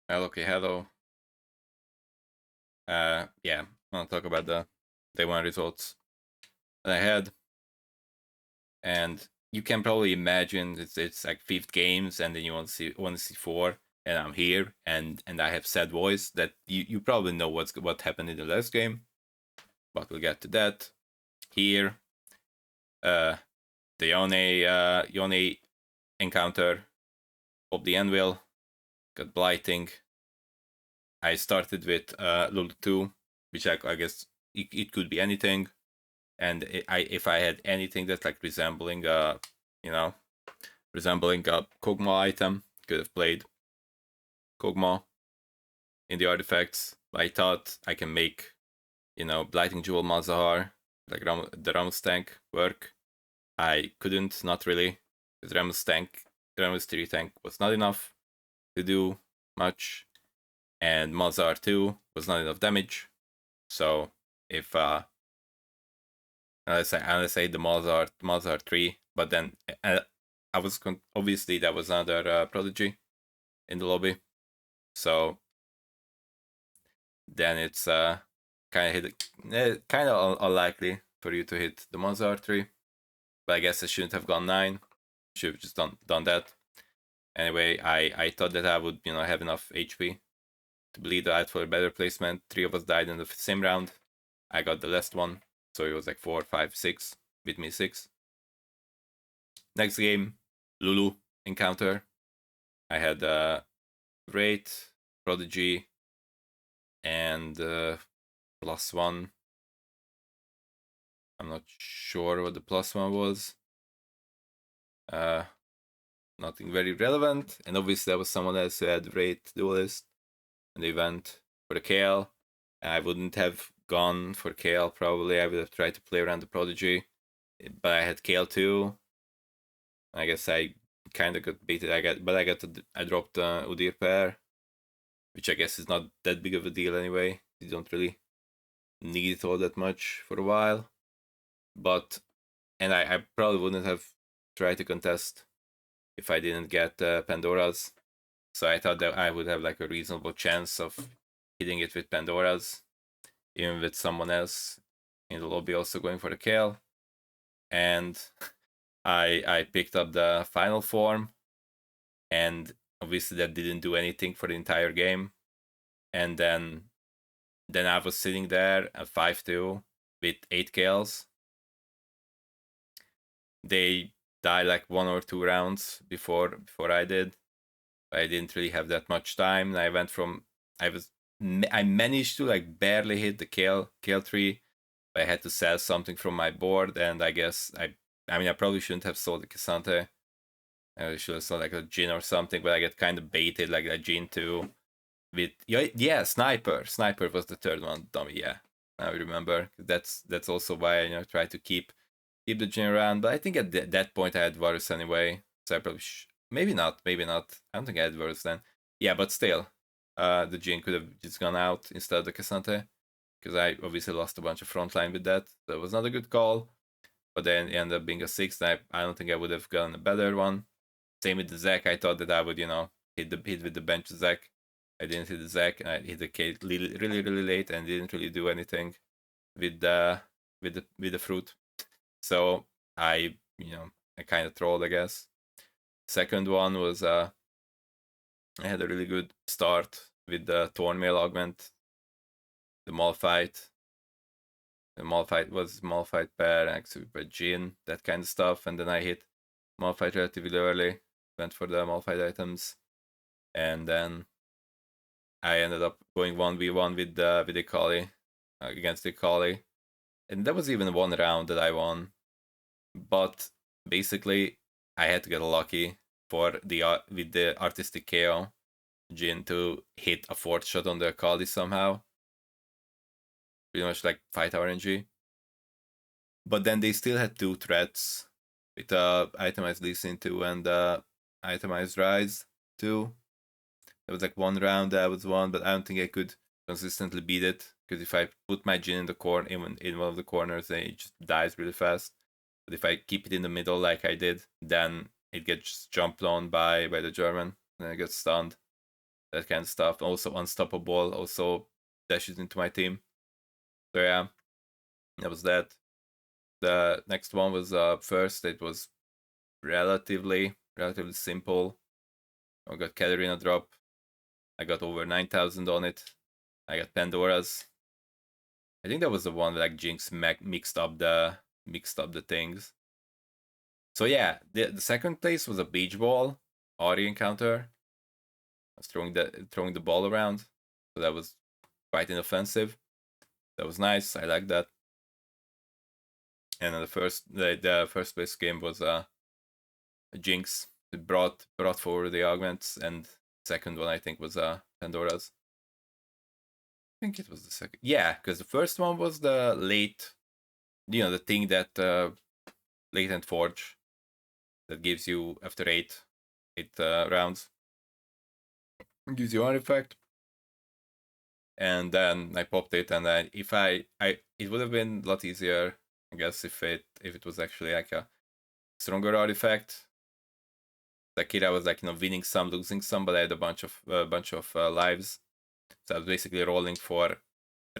Okay, hello. Yeah, I want to talk about the day one results that I had, and you can probably imagine it's like fifth games, and then you want to see four, and I'm here, and I have sad voice that you probably know what happened in the last game, but we'll get to that here. Uh, the Yone encounter of the anvil got blighting. I started with Lulu 2, which I guess it could be anything. And if I had anything that's like you know, resembling a Kog'Maw item, could have played Kog'Maw in the artifacts. I thought I can make, Blighting Jewel Malzahar, like the Rammus tank, work. I couldn't, not really, because Rammus 3 tank was not enough to do much, and Malzahar 2 was not enough damage. So if unless I hit the Malzahar 3, but then obviously that was another prodigy in the lobby, so then it's kind of unlikely for you to hit the Malzahar 3. But I guess I shouldn't have gone 9. Should have just done that. Anyway, I thought that I would have enough HP to bleed out for a better placement. 3 of us died in the same round. I got the last one, so it was like 4, 5, 6. Beat me 6. Next game, Lulu encounter. I had Wraith, Prodigy, and +1. I'm not sure what the +1 was. Nothing very relevant. And obviously, there was someone else who had Wraith Duelist, and they went for the KL. I wouldn't have gone for KL probably. I would have tried to play around the Prodigy, but I had KL too. I guess I kind of got baited. I dropped Udyr pair, which I guess is not that big of a deal anyway. You don't really need it all that much for a while. But and I probably wouldn't have tried to contest if I didn't get Pandora's. So I thought that I would have like a reasonable chance of hitting it with Pandora's, even with someone else in the lobby also going for the kill. And I picked up the final form, and obviously that didn't do anything for the entire game. And then I was sitting there at 5-2 with 8 kills. They died like 1 or 2 rounds before I did. I didn't really have that much time. And I managed to like barely hit the kill tree. I had to sell something from my board, and I guess I probably shouldn't have sold the Cassante. I should have sold like a Jin or something, but I get kind of baited like a Jin too. With yeah, Sniper was the third one, dummy. Yeah, I remember. That's also why I try to keep the Jin around. But I think at that point I had Varus anyway, so I probably maybe not. I don't think I had Varus then. Yeah, but still, the Jin could have just gone out instead of the Cassante, because I obviously lost a bunch of frontline with that. That was not a good call. But then it ended up being a 6. I don't think I would have gotten a better one. Same with the Zac. I thought that I would hit with the bench Zac. I didn't hit the Zac, and I hit the K really really late and didn't really do anything with the fruit. So I kind of trolled, I guess. Second one was I had a really good start with the Thornmail augment, the Malphite. The Malphite pair, actually by Jin, that kind of stuff, and then I hit Malphite relatively early, went for the Malphite items, and then I ended up going 1v1 with the Akali, against the Akali, and that was even one round that I won. But basically, I had to get lucky for with the artistic KO Jin to hit a 4th shot on the Akali somehow. Pretty much like fight RNG. But then they still had 2 threats with itemized Lee Sin 2 and itemized Rise 2. There was like one round that I was won, but I don't think I could consistently beat it, because if I put my Jin in the corner, in one of the corners, then it just dies really fast. But if I keep it in the middle like I did, then it gets jumped on by the German, and I get stunned. that kind of stuff. Also unstoppable, also dashes into my team. So yeah, that was that. The next one was first. It was relatively simple. I got Katarina drop. I got over 9,000 on it. I got Pandora's. I think that was the one that like Jinx mixed up the things. So yeah, the second place was a beach ball Audi encounter. I was throwing the ball around, so that was quite inoffensive. That was nice. I like that. And then the first place game was a Jinx. It brought forward the augments, and second one I think was Pandora's. I think it was the second. Yeah, because the first one was the late, the thing that latent forge that gives you after eight rounds, gives you artifact. And then I popped it, and then if I it would have been a lot easier, I guess, if it was actually like a stronger artifact. Like here I was like winning some, losing some, but I had a bunch of lives, so I was basically rolling for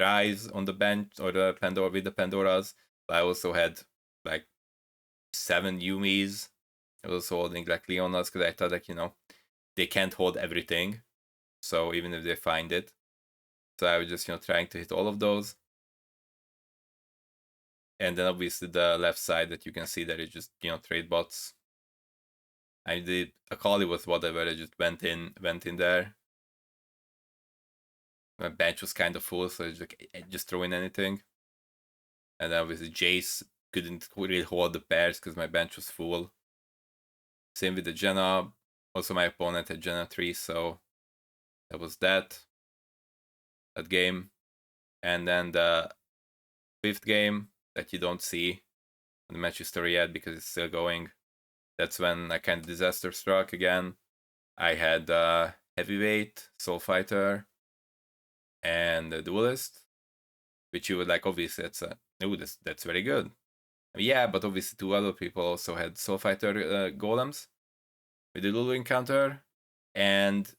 Rise on the bench or the Pandora with the Pandoras. But I also had like 7 Yumis. I was also holding like Leonas because I thought like they can't hold everything, so even if they find it, so I was just trying to hit all of those. And then obviously the left side that you can see that is just trade bots. I did Akali with whatever. I just went in there. My bench was kind of full, so I just throw in anything. And then obviously Jace couldn't really hold the pairs because my bench was full. Same with the Jenna. Also, my opponent had Jenna 3, so that was that game. And then the fifth game that you don't see on the match history yet because it's still going. That's when I kind of disaster struck again. I had heavyweight, soul fighter, and a duelist, which you would like. Obviously, that's very good. I mean, yeah, but obviously, 2 other people also had soul fighter golems with the Lulu encounter, and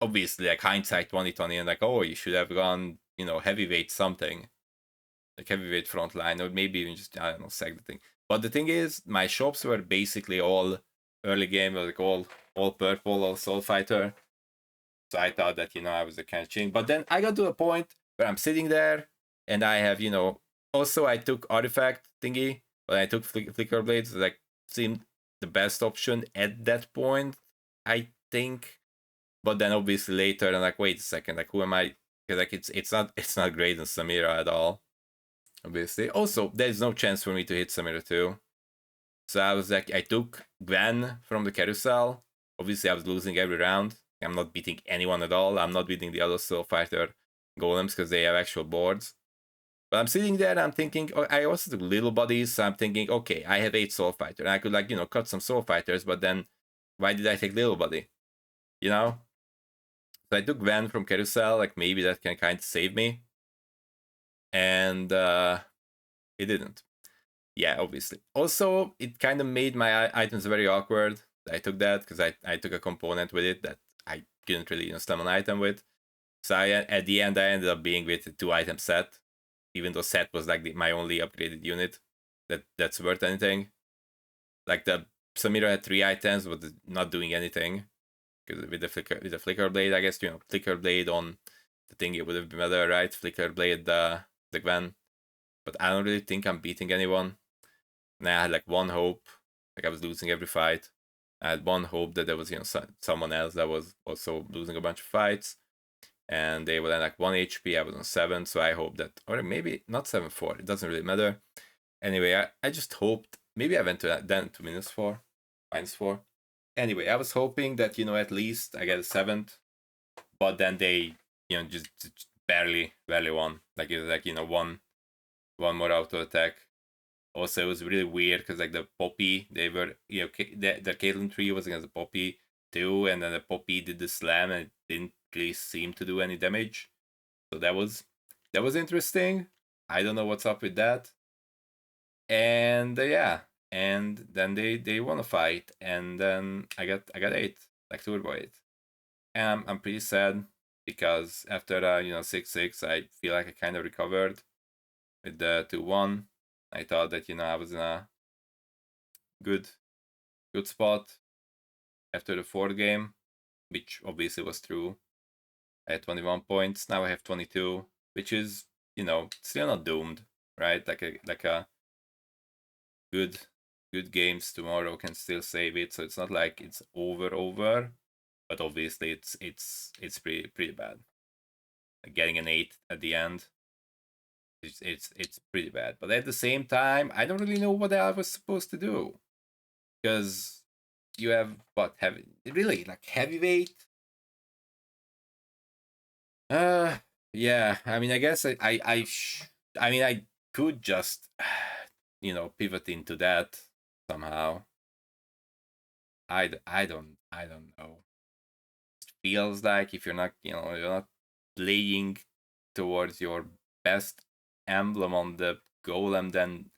obviously, like hindsight 2020, and like, oh, you should have gone, heavyweight something, like heavyweight frontline, or maybe even just I don't know, seg the thing. But the thing is, my shops were basically all early game, like all purple, all soul fighter. So I thought that I was the kind of cheating. But then I got to a point where I'm sitting there, and I have also I took artifact thingy, but I took flicker blades. Like seemed the best option at that point, I think. But then obviously later, I'm like, wait a second, like who am I? Because like it's not great in Samira at all. Obviously, also there's no chance for me to hit Samira too. So I was like, I took Gwen from the carousel. Obviously, I was losing every round. I'm not beating anyone at all. I'm not beating the other soul fighter golems because they have actual boards. But I'm sitting there and I'm thinking, oh, I also took little bodies. So I'm thinking, okay, I have 8 soul fighters. I could cut some soul fighters, but then why did I take little body? So I took Gwen from carousel. Like maybe that can kind of save me. And it didn't. Yeah, obviously. Also, it kind of made my items very awkward. I took that because I took a component with it that I couldn't really slam an item with. So at the end, I ended up being with a 2-item set, even though set was like my only upgraded unit that's worth anything. Like the Samira had 3 items, but not doing anything because with the flicker blade, I guess flicker blade on the thing it would have been better, right? Flicker blade the Gwen, but I don't really think I'm beating anyone. And I had like one hope, like I was losing every fight. I had one hope that there was someone else that was also losing a bunch of fights, and they were like 1 HP. I was on 7, so I hope that, or maybe not 7-4. It doesn't really matter. Anyway, I just hoped. Maybe I went to then to -4. Anyway, I was hoping that at least I get a 7th, but then they just barely won. Like it was like one more auto attack. Also, it was really weird because like the Poppy, they were the Caitlyn tree was against the Poppy too, and then the Poppy did the slam and it didn't really seem to do any damage. So that was interesting. I don't know what's up with that. And yeah, and then they won a fight, and then I got 8, like turbo 8. And I'm pretty sad because after 6-6, I feel like I kind of recovered with the 2-1. I thought that I was in a good good spot after the fourth game, which obviously was true. I had 21 points. Now I have 22, which is still not doomed, right? Like a good good games tomorrow can still save it, so it's not like it's over. But obviously it's pretty bad. Like getting an 8 at the end, it's pretty bad. But at the same time, I don't really know what I was supposed to do, because you have what, heavy, really, like heavyweight. Uh, yeah. I mean, I guess I mean, I could just pivot into that somehow. I don't know. It feels like if you're not playing towards your best emblem on the golem, then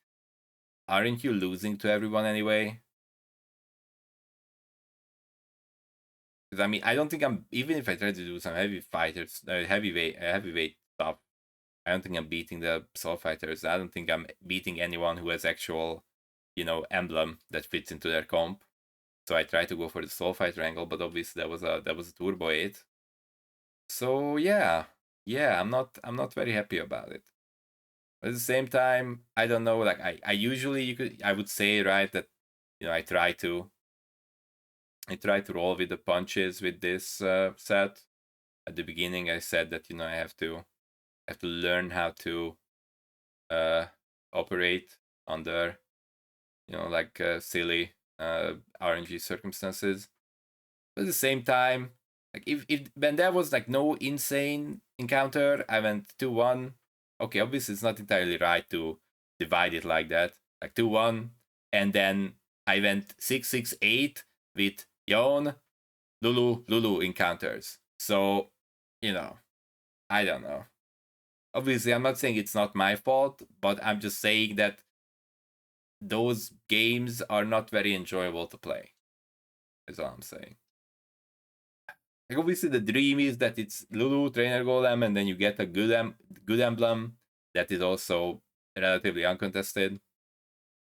aren't you losing to everyone anyway? Because I mean, I don't think I'm, even if I try to do some heavyweight stuff. I don't think I'm beating the soul fighters. I don't think I'm beating anyone who has actual, emblem that fits into their comp. So I try to go for the soul fighter angle, but obviously that was a turbo 8. So yeah, I'm not very happy about it. At the same time, I don't know. Like I usually I would say, right, that I try to roll with the punches with this set. At the beginning, I said that I have to learn how to uh, operate under like silly RNG circumstances. But at the same time, like if when there was like no insane encounter, I went 2-1. Okay, obviously it's not entirely right to divide it like that, like 2-1, and then I went 6-6-8 with Yon Lulu encounters. So I don't know. Obviously, I'm not saying it's not my fault, but I'm just saying that those games are not very enjoyable to play. Is all I'm saying. Like obviously, the dream is that it's Lulu Trainer Golem, and then you get a good emblem that is also relatively uncontested.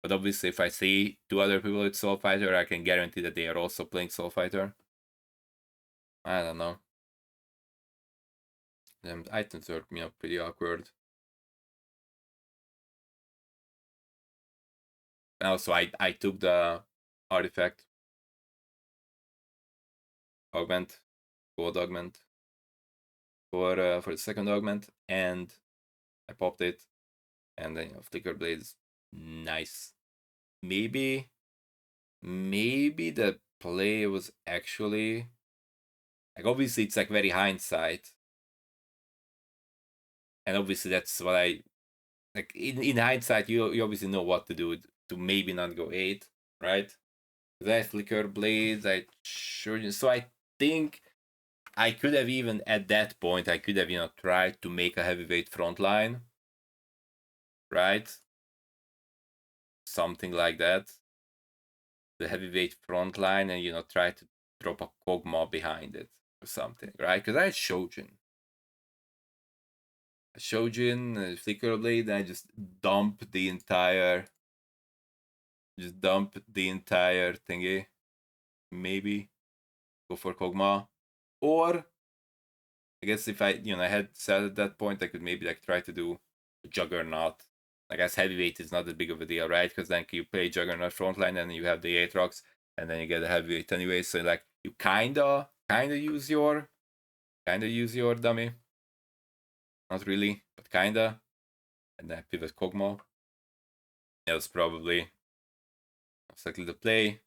But obviously, if I see two other people with Soul Fighter, I can guarantee that they are also playing Soul Fighter. I don't know. Them items work me up pretty awkward. And also, I took the artifact augment, gold augment for the second augment, and I popped it, and then flicker blades, nice. Maybe the play was actually, like, obviously it's like very hindsight, and obviously that's what I like in hindsight. You obviously know what to do to maybe not go 8, right? That flicker blades, I sure. So I think I could have, even at that point, I could have tried to make a heavyweight front line, right? Something like that, the heavyweight front line, and try to drop a Kog'Maw behind it or something, right? Because I had Shojin, Flicker Blade, and I dump the entire thingy. Maybe go for Kog'Maw, or I guess if I had said at that point, I could maybe like try to do Juggernaut. I guess heavyweight is not that big of a deal, right? Because then you play Juggernaut frontline, and you have the Aatrox, and then you get a heavyweight anyway. So like you kinda use your dummy, not really, but kinda, and then pivot Kog'Maw. That was probably exactly the play.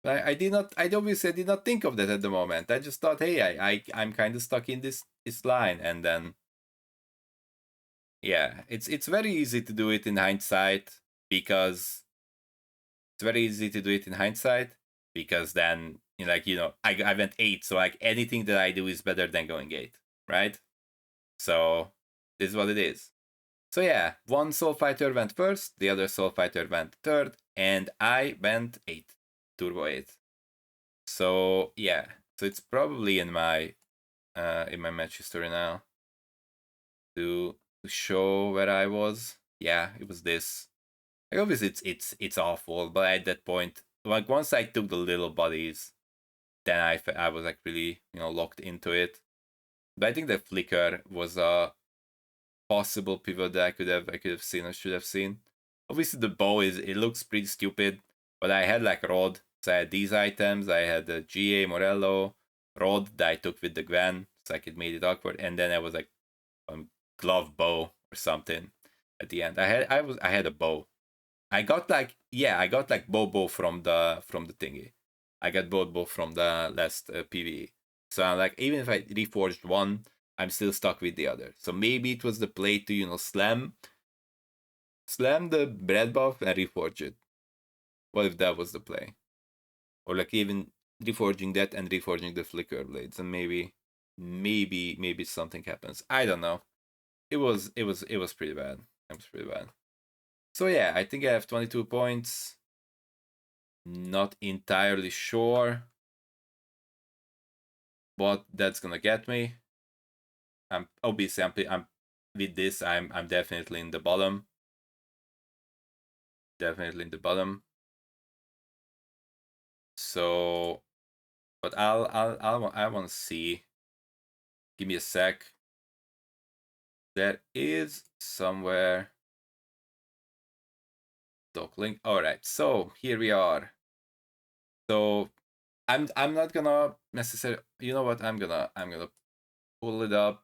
I did not. I obviously did not think of that at the moment. I just thought, hey, I'm kind of stuck in this line, and then yeah, it's very easy to do it in hindsight, because it's very easy to do it in hindsight because then I went 8, so like anything that I do is better than going 8, right? So this is what it is. So yeah, one Soul Fighter went first, the other Soul Fighter went third, and I went 8, Turbo 8. So yeah, So it's probably in my match history now to show where I was. Yeah, it was this. Like obviously it's awful, but at that point, like once I took the little buddies, then I was like really locked into it. But I think the flicker was a possible pivot that I could have seen or should have seen. Obviously the bow it looks pretty stupid, but I had like Rod, so I had these items. I had the GA Morello, Rod that I took with the Gwen, so like it made it awkward, and then I was like glove bow or something at the end. I had a bow. I got like bow from the thingy. I got bow from the last PvE. So I'm like, even if I reforged one, I'm still stuck with the other. So maybe it was the play to slam the bread buff and reforge it. What if that was the play? Or like even reforging that and reforging the flicker blades, and maybe something happens. I don't know. It was pretty bad. It was pretty bad. So yeah, I think I have 22 points. Not entirely sure what that's gonna get me. I'm obviously I'm with this. I'm definitely in the bottom. Definitely in the bottom. So, but I want to see. Give me a sec. There is somewhere doc link. All right. So here we are. So I'm not gonna necessarily. You know what? I'm gonna pull it up.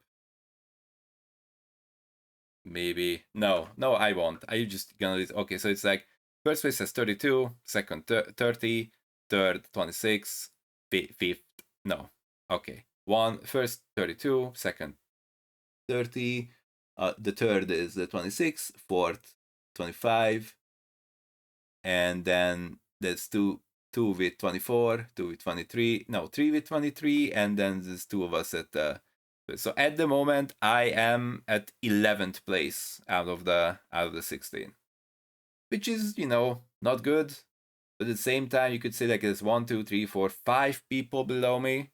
Maybe no, I won't. I just gonna okay. So it's like first place has 32, second 30, third 26, fifth no. Okay, first 32, second 30. The third is the 26, fourth 25, and then there's two with 24, two with 23, no, three with 23, and then there's two of us at the. So at the moment, I am at 11th place out of the 16, which is not good. But at the same time, you could say like there's 1, 2, 3, 4, 5 people below me,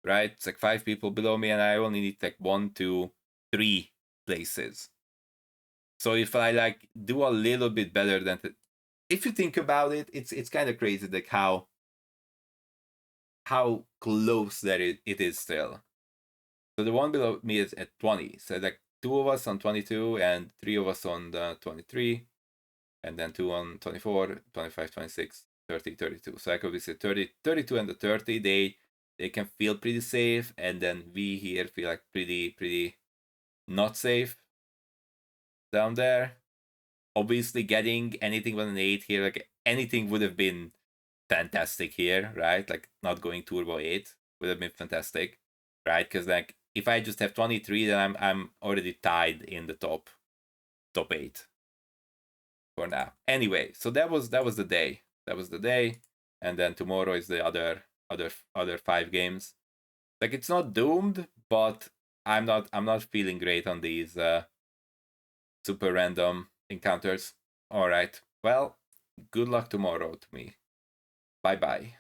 right? It's like 5 people below me, and I only need like 1, 2, 3 places. So if I like do a little bit better than, if you think about it, it's kind of crazy like how close that it is still. So the one below me is at 20. So like two of us on 22 and three of us on the 23, and then two on 24, 25, 26, 30, 32. So like obviously 30, 32 and the 30, they can feel pretty safe, and then we here feel like pretty not safe down there. Obviously getting anything with an 8 here, like anything would have been fantastic here, right? Like not going turbo 8 would have been fantastic, right? Because like if I just have 23, then I'm already tied in the top 8 for now. Anyway, so that was the day. That was the day, and then tomorrow is the other 5 games. Like it's not doomed, but I'm not feeling great on these super random encounters. All right. Well, good luck tomorrow to me. Bye bye.